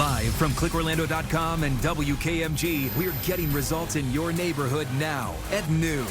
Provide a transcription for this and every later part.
Live from clickorlando.com and WKMG, we're getting results in your neighborhood now at noon.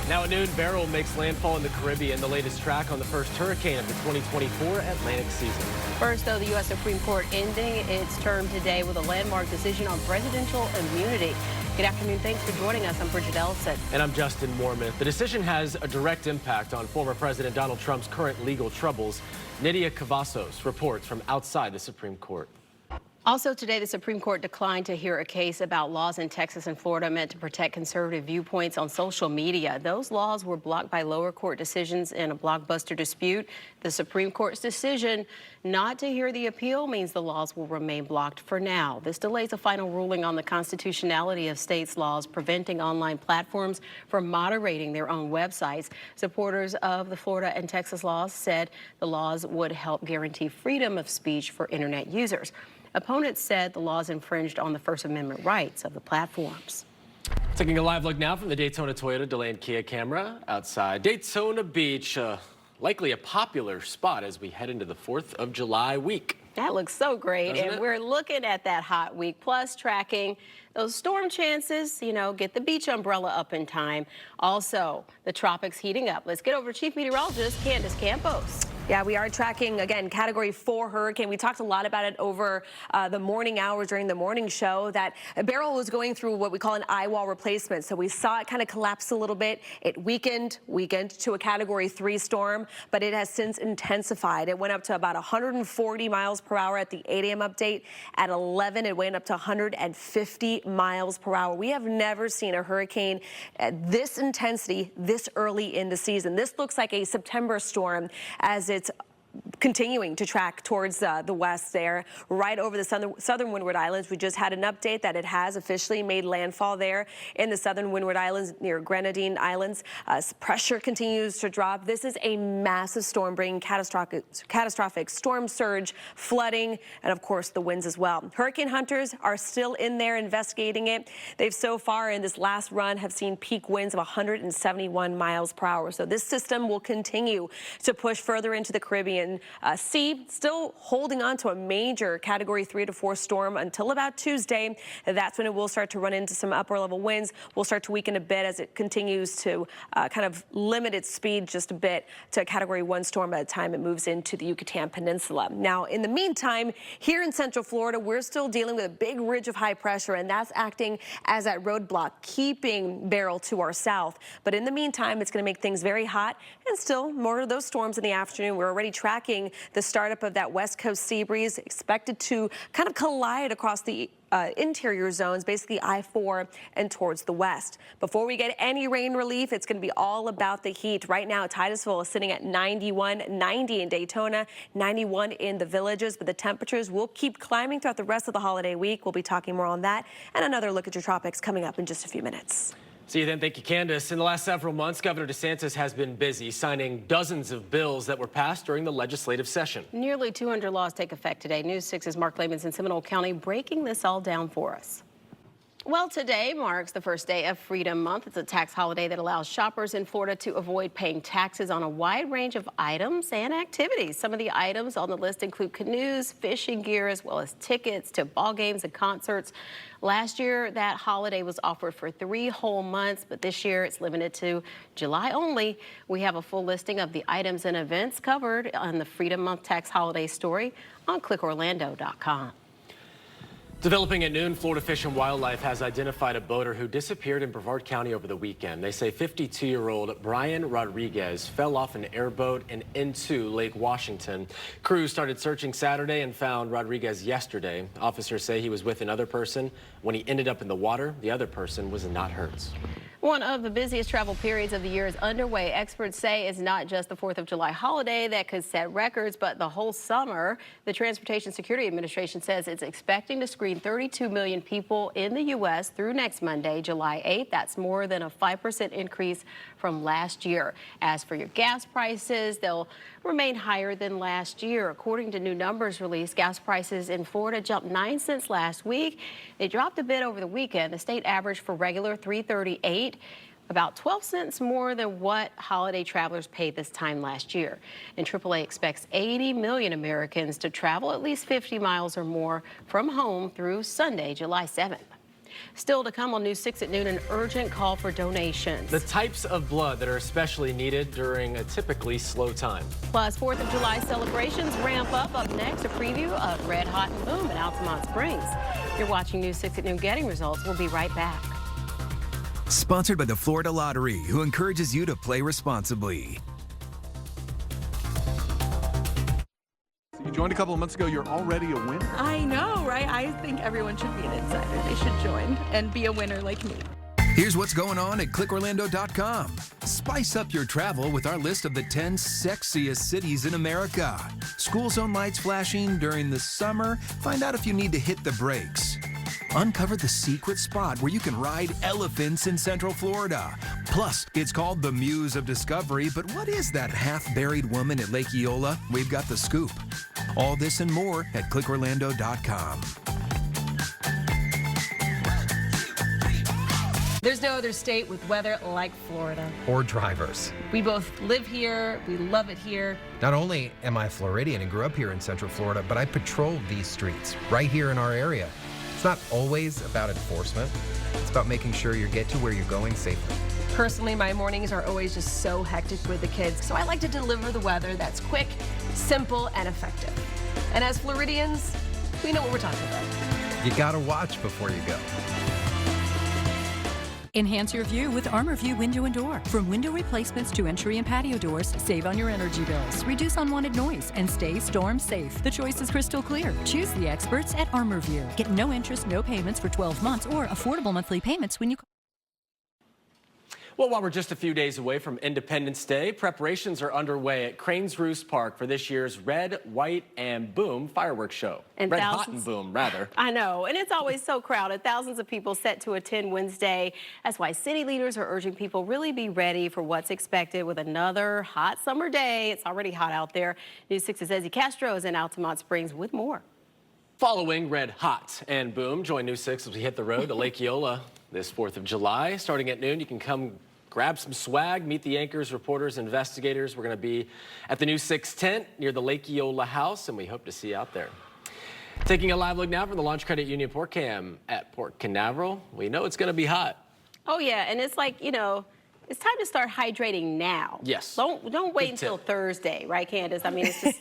Now at noon, Beryl makes landfall in the Caribbean, the latest track on the first hurricane of the 2024 Atlantic season. First, though, the U.S. Supreme Court ending its term today with a landmark decision on presidential immunity. Good afternoon. Thanks for joining us. I'm Bridget Ellison. And I'm Justin Mormith. The decision has a direct impact on former President Donald Trump's current legal troubles. Nydia Cavazos reports from outside the Supreme Court. Also today, the Supreme Court declined to hear a case about laws in Texas and Florida meant to protect conservative viewpoints on social media. Those laws were blocked by lower court decisions in a blockbuster dispute. The Supreme Court's decision not to hear the appeal means the laws will remain blocked for now. This delays a final ruling on the constitutionality of states' laws preventing online platforms from moderating their own websites. Supporters of the Florida and Texas laws said the laws would help guarantee freedom of speech for internet users. Opponents said the laws infringed on the First Amendment rights of the platforms. Taking a live look now from the Daytona Toyota Deland Kia camera outside Daytona Beach, likely a popular spot as we head into the 4th of July week. That looks so great. Doesn't and it? We're looking at that hot week, plus tracking those storm chances, get the beach umbrella up in time. Also, the tropics heating up. Let's get over to Chief Meteorologist Candace Campos. Yeah, we are tracking, again, Category 4 hurricane. We talked a lot about it over the morning hours during the morning show, that Beryl was going through what we call an eye wall replacement. So we saw it kind of collapse a little bit. It weakened to a Category 3 storm, but it has since intensified. It went up to about 140 miles per hour at the 8 a.m. update. At 11, it went up to 150 miles per hour. We have never seen a hurricane at this intensity this early in the season. This looks like a September storm as it's continuing to track towards the west there, right over the southern Windward Islands. We just had an update that it has officially made landfall there in the southern Windward Islands near Grenadine Islands. Pressure continues to drop. This is a massive storm bringing catastrophic storm surge, flooding, and of course the winds as well. Hurricane hunters are still in there investigating it. They've so far in this last run have seen peak winds of 171 miles per hour. So this system will continue to push further into the Caribbean Sea, still holding on to a major Category 3 to 4 storm until about Tuesday. That's when it will start to run into some upper level winds. Will start to weaken a bit as it continues to kind of limit its speed just a bit to a Category 1 storm by the time it moves into the Yucatan Peninsula. Now, in the meantime, here in Central Florida, we're still dealing with a big ridge of high pressure, and that's acting as that roadblock, keeping Beryl to our south. But in the meantime, it's going to make things very hot, and still more of those storms in the afternoon. We're already tracking the startup of that west coast sea breeze, expected to kind of collide across the interior zones, basically I-4 and towards the west. Before we get any rain relief, it's going to be all about the heat. Right now, Titusville is sitting at 91, 90 in Daytona, 91 in the Villages, but the temperatures will keep climbing throughout the rest of the holiday week. We'll be talking more on that and another look at your tropics coming up in just a few minutes. See you then. Thank you, Candace. In the last several months, Governor DeSantis has been busy signing dozens of bills that were passed during the legislative session. Nearly 200 laws take effect today. News 6's Mark Lamans in Seminole County breaking this all down for us. Well, today marks the first day of Freedom Month. It's a tax holiday that allows shoppers in Florida to avoid paying taxes on a wide range of items and activities. Some of the items on the list include canoes, fishing gear, as well as tickets to ball games and concerts. Last year, that holiday was offered for 3 whole months, but this year it's limited to July only. We have a full listing of the items and events covered on the Freedom Month tax holiday story on clickorlando.com. Developing at noon, Florida Fish and Wildlife has identified a boater who disappeared in Brevard County over the weekend. They say 52-year-old Brian Rodriguez fell off an airboat and into Lake Washington. Crews started searching Saturday and found Rodriguez yesterday. Officers say he was with another person. When he ended up in the water, the other person was not hurt. One of the busiest travel periods of the year is underway. Experts say it's not just the 4th of July holiday that could set records, but the whole summer. The Transportation Security Administration says it's expecting to screen 32 million people in the U.S. through next Monday, July 8th. That's more than a 5% increase from last year. As for your gas prices, they'll remain higher than last year. According to new numbers released, gas prices in Florida jumped 9 cents last week. They dropped a bit over the weekend. The state average for regular $3.38. about 12 cents more than what holiday travelers paid this time last year. And AAA expects 80 million Americans to travel at least 50 miles or more from home through Sunday, July 7th. Still to come on News 6 at noon, an urgent call for donations. The types of blood that are especially needed during a typically slow time. Plus, 4th of July celebrations ramp up. Up next, a preview of Red Hot and Boom in Altamont Springs. You're watching News 6 at noon. Getting results. We'll be right back. Sponsored by the Florida Lottery, who encourages you to play responsibly. You joined a couple of months ago. You're already a winner. I know, right? I think everyone should be an insider. They should join and be a winner like me. Here's what's going on at clickorlando.com. Spice up your travel with our list of the 10 sexiest cities in America. School zone lights flashing during the summer. Find out if you need to hit the brakes. Uncover the secret spot where you can ride elephants in Central Florida. Plus, it's called the Muse of Discovery, but what is that half-buried woman at Lake Eola? We've got the scoop. All this and more at clickorlando.com. There's no other state with weather like Florida. Or drivers. We both live here, we love it here. Not only am I Floridian and grew up here in Central Florida, but I patrol these streets right here in our area. It's not always about enforcement. It's about making sure you get to where you're going safely. Personally, my mornings are always just so hectic with the kids, so I like to deliver the weather that's quick, simple, and effective. And as Floridians, we know what we're talking about. You gotta watch before you go. Enhance your view with ArmorView Window and Door. From window replacements to entry and patio doors, save on your energy bills, reduce unwanted noise, and stay storm safe. The choice is crystal clear. Choose the experts at ArmorView. Get no interest, no payments for 12 months or affordable monthly payments when you call. Well, while we're just a few days away from Independence Day, preparations are underway at Cranes Roost Park for this year's Red, White, and Boom fireworks show. And Red, Hot, and Boom, rather. I know, and it's always so crowded. Thousands of people set to attend Wednesday. That's why city leaders are urging people really be ready for what's expected with another hot summer day. It's already hot out there. News 6's Ezzy Castro is in Altamont Springs with more. Following Red Hot and Boom, join News 6 as we hit the road to Lake Eola this 4th of July. Starting at noon, you can come grab some swag, meet the anchors, reporters, investigators. We're going to be at the News 6 tent near the Lake Eola house, and we hope to see you out there. Taking a live look now from the Launch Credit Union Port Cam at Port Canaveral. We know it's going to be hot. Oh, yeah, and it's like, you know, it's time to start hydrating now. Yes. Don't wait until Thursday, right, Candace? I mean, it's just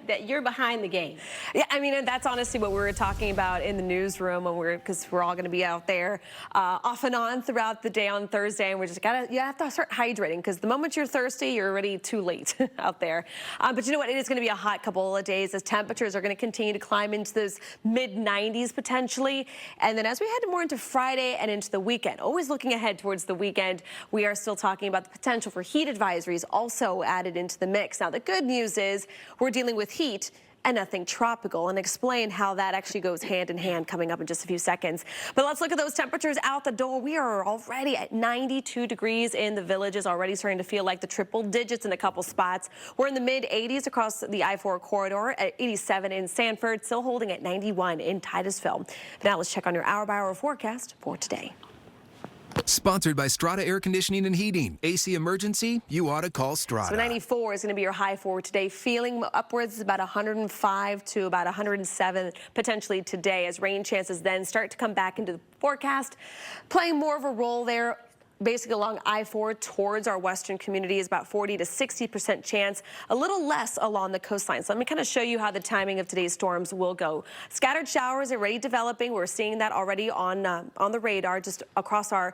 that you're behind the game. Yeah, I mean, and that's honestly what we were talking about in the newsroom when because we're all going to be out there off and on throughout the day on Thursday, and you have to start hydrating because the moment you're thirsty, you're already too late out there. But you know what? It is going to be a hot couple of days as temperatures are going to continue to climb into those mid-90s potentially, and then as we head more into Friday and into the weekend, always looking ahead towards the weekend, we are still talking about the potential for heat advisories also added into the mix. Now, the good news is we're dealing with heat and nothing tropical, and explain how that actually goes hand in hand coming up in just a few seconds. But let's look at those temperatures out the door. We are already at 92 degrees in the Villages, already starting to feel like the triple digits in a couple spots. We're in the mid-80s across the I-4 corridor, at 87 in Sanford, still holding at 91 in Titusville. Now let's check on your hour-by-hour forecast for today. Sponsored by Strata Air Conditioning and Heating. AC emergency? You ought to call Strata. So 94 is going to be your high for today. Feeling upwards about 105 to about 107 potentially today as rain chances then start to come back into the forecast. Playing more of a role there. Basically along I-4 towards our western community is about 40 to 60% chance, a little less along the coastline. So let me kind of show you how the timing of today's storms will go. Scattered showers are already developing. We're seeing that already on the radar just across our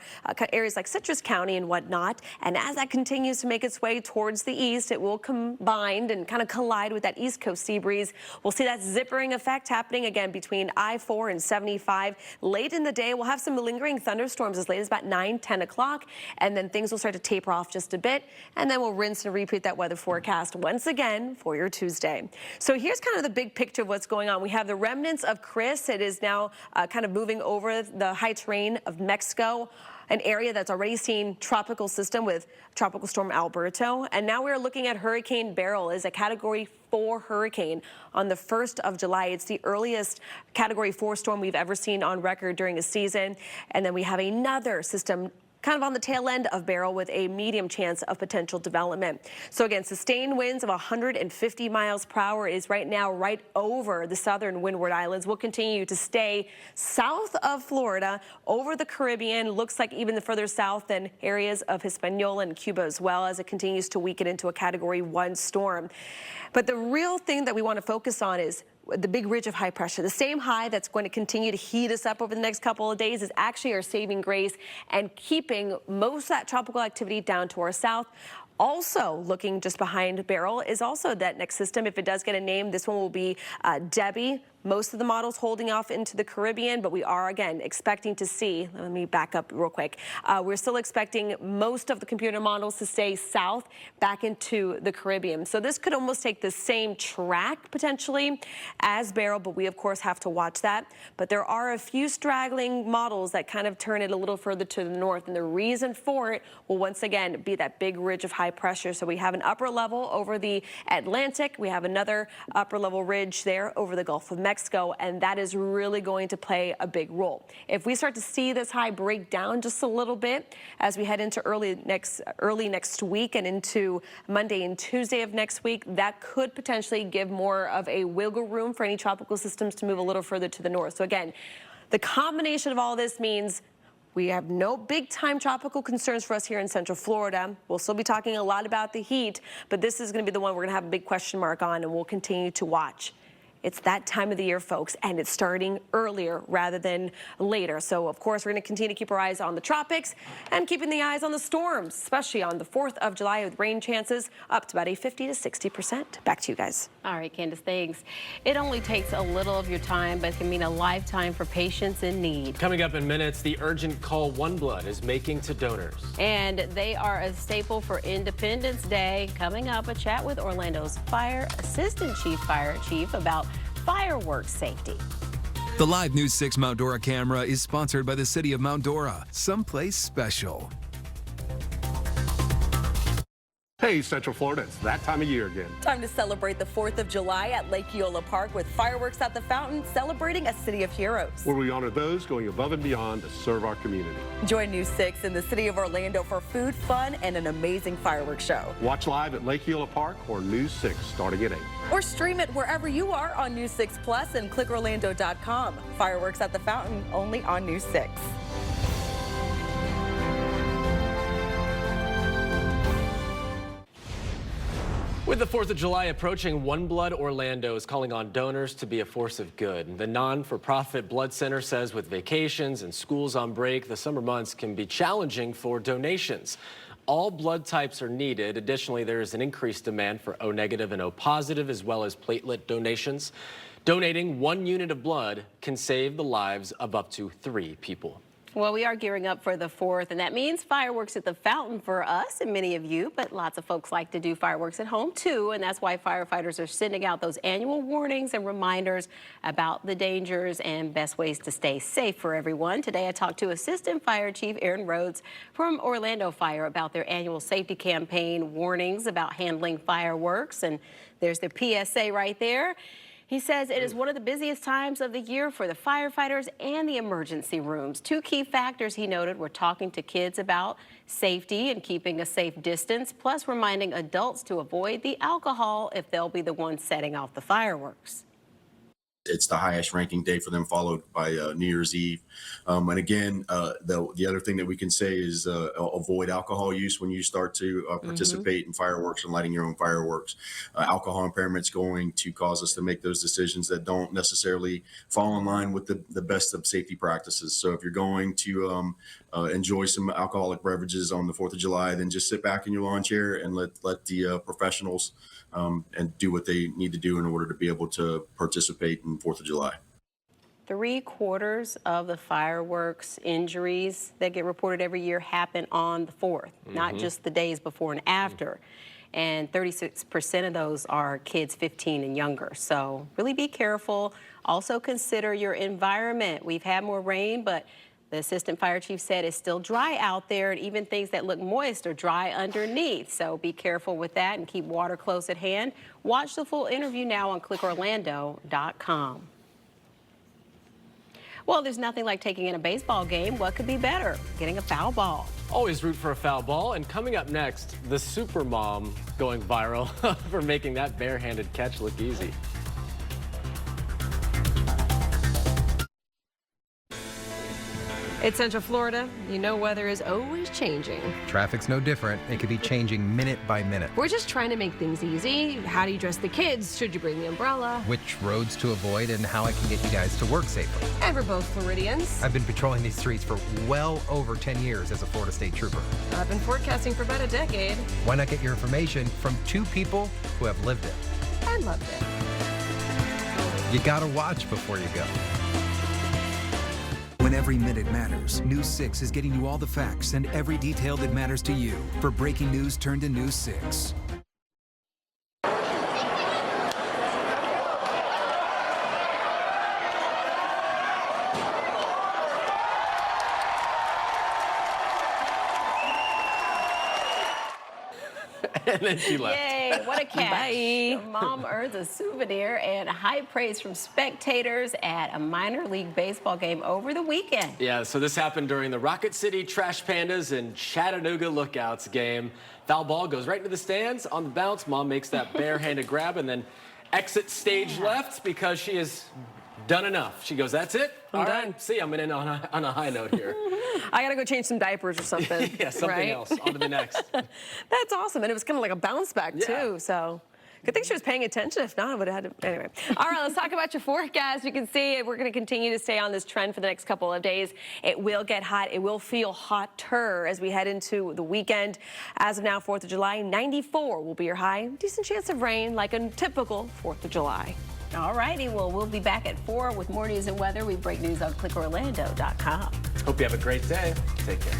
areas like Citrus County and whatnot. And as that continues to make its way towards the east, it will combine and kind of collide with that east coast sea breeze. We'll see that zippering effect happening again between I-4 and 75. Late in the day, we'll have some lingering thunderstorms as late as about 9-10 o'clock. And then things will start to taper off just a bit, and then we'll rinse and repeat that weather forecast once again for your Tuesday. So here's kind of the big picture of what's going on. We have the remnants of Chris. It is now kind of moving over the high terrain of Mexico, an area that's already seen tropical system with Tropical Storm Alberto. And now we're looking at Hurricane Beryl as a Category 4 hurricane on the 1st of July. It's the earliest Category 4 storm we've ever seen on record during a season. And then we have another system kind of on the tail end of Beryl with a medium chance of potential development. So again, sustained winds of 150 miles per hour is right now right over the southern Windward Islands. Will continue to stay south of Florida, over the Caribbean. Looks like even further south than areas of Hispaniola and Cuba as well, as it continues to weaken into a Category 1 storm. But the real thing that we want to focus on is the big ridge of high pressure. The same high that's going to continue to heat us up over the next couple of days is actually our saving grace and keeping most of that tropical activity down to our south. Also looking just behind Beryl is also that next system. If it does get a name, this one will be Debbie. Most of the models holding off into the Caribbean, but we are, again, expecting to see, let me back up real quick. We're still expecting most of the computer models to stay south back into the Caribbean. So this could almost take the same track potentially as Beryl, but we of course have to watch that. But there are a few straggling models that kind of turn it a little further to the north, and the reason for it will once again be that big ridge of high pressure. So we have an upper level over the Atlantic. We have another upper level ridge there over the Gulf of Mexico, and that is really going to play a big role. If we start to see this high break down just a little bit as we head into early next week and into Monday and Tuesday of next week, that could potentially give more of a wiggle room for any tropical systems to move a little further to the north. So again, the combination of all this means we have no big time tropical concerns for us here in Central Florida. We'll still be talking a lot about the heat, but this is going to be the one we're going to have a big question mark on, and we'll continue to watch. It's that time of the year, folks, and it's starting earlier rather than later. So, of course, we're going to continue to keep our eyes on the tropics and keeping the eyes on the storms, especially on the 4th of July with rain chances up to about a 50 to 60%. Back to you guys. All right, Candace, thanks. It only takes a little of your time, but it can mean a lifetime for patients in need. Coming up in minutes, the urgent call One Blood is making to donors. And they are a staple for Independence Day. Coming up, a chat with Orlando's Assistant Fire Chief about fireworks safety. The live News 6 Mount Dora camera is sponsored by the City of Mount Dora, someplace special. Hey, Central Florida, it's that time of year again. Time to celebrate the 4th of July at Lake Eola Park with fireworks at the fountain, celebrating a city of heroes. Where we honor those going above and beyond to serve our community. Join News 6 in the city of Orlando for food, fun, and an amazing fireworks show. Watch live at Lake Eola Park or News 6 starting at 8. Or stream it wherever you are on News 6 Plus and clickorlando.com. Fireworks at the fountain, only on News 6. With the 4th of July approaching, One Blood Orlando is calling on donors to be a force of good. The non-for-profit blood center says with vacations and schools on break, the summer months can be challenging for donations. All blood types are needed. Additionally, there is an increased demand for O negative and O positive, as well as platelet donations. Donating 1 unit of blood can save the lives of up to 3 people. Well, we are gearing up for the 4th, and that means fireworks at the fountain for us and many of you, but lots of folks like to do fireworks at home too, and that's why firefighters are sending out those annual warnings and reminders about the dangers and best ways to stay safe for everyone. Today, I talked to Assistant Fire Chief Aaron Rhodes from Orlando Fire about their annual safety campaign warnings about handling fireworks, and there's the PSA right there. He says it is one of the busiest times of the year for the firefighters and the emergency rooms. 2 key factors he noted were talking to kids about safety and keeping a safe distance, plus reminding adults to avoid the alcohol if they'll be the ones setting off the fireworks. It's the highest ranking day for them, followed by New Year's Eve. And again, the other thing that we can say is avoid alcohol use when you start to participate in fireworks and lighting your own fireworks. Alcohol impairment's going to cause us to make those decisions that don't necessarily fall in line with the best of safety practices. So if you're going to enjoy some alcoholic beverages on the 4th of July, then just sit back in your lawn chair and let the professionals and do what they need to do in order to be able to participate in 4th of July. 3/4 of the fireworks injuries that get reported every year happen on the 4th, not just the days before and after. And 36% of those are kids 15 and younger. So really be careful. Also consider your environment. We've had more rain, but the Assistant Fire Chief said it's still dry out there, and even things that look moist are dry underneath. So be careful with that and keep water close at hand. Watch the full interview now on clickorlando.com. Well, there's nothing like taking in a baseball game. What could be better? Getting a foul ball. Always root for a foul ball. And coming up next, the super mom going viral for making that barehanded catch look easy. It's Central Florida. You know weather is always changing. Traffic's no different. It could be changing minute by minute. We're just trying to make things easy. How do you dress the kids? Should you bring the umbrella? Which roads to avoid and how I can get you guys to work safely. And we're both Floridians. I've been patrolling these streets for well over 10 years as a Florida State Trooper. I've been forecasting for about a decade. Why not get your information from two people who have lived it? I loved it. You gotta watch before you go. When every minute matters, News 6 is getting you all the facts and every detail that matters to you for breaking news turned to News 6. And then she left. Yay, what a catch. Bye. Mom earns a souvenir and high praise from spectators at a minor league baseball game over the weekend. Yeah, so this happened during the Rocket City Trash Pandas and Chattanooga Lookouts game. Foul ball goes right into the stands. On the bounce, Mom makes that barehanded grab and then exits stage left because she has done enough. She goes, that's it? I'm All done. right, see, I'm in on a high note here. I gotta go change some diapers or something. Yeah, something right? else. On to the next. That's awesome. And it was kind of like a bounce back, too. So good thing she was paying attention. If not, I would have had to. Anyway. All right, let's talk about your forecast. You can see we're going to continue to stay on this trend for the next couple of days. It will get hot. It will feel hotter as we head into the weekend. As of now, 4th of July, 94 will be your high. Decent chance of rain, like a typical 4th of July. All righty, well, we'll be back at 4 with more news and weather. We break news on ClickOrlando.com. Hope you have a great day. Take care.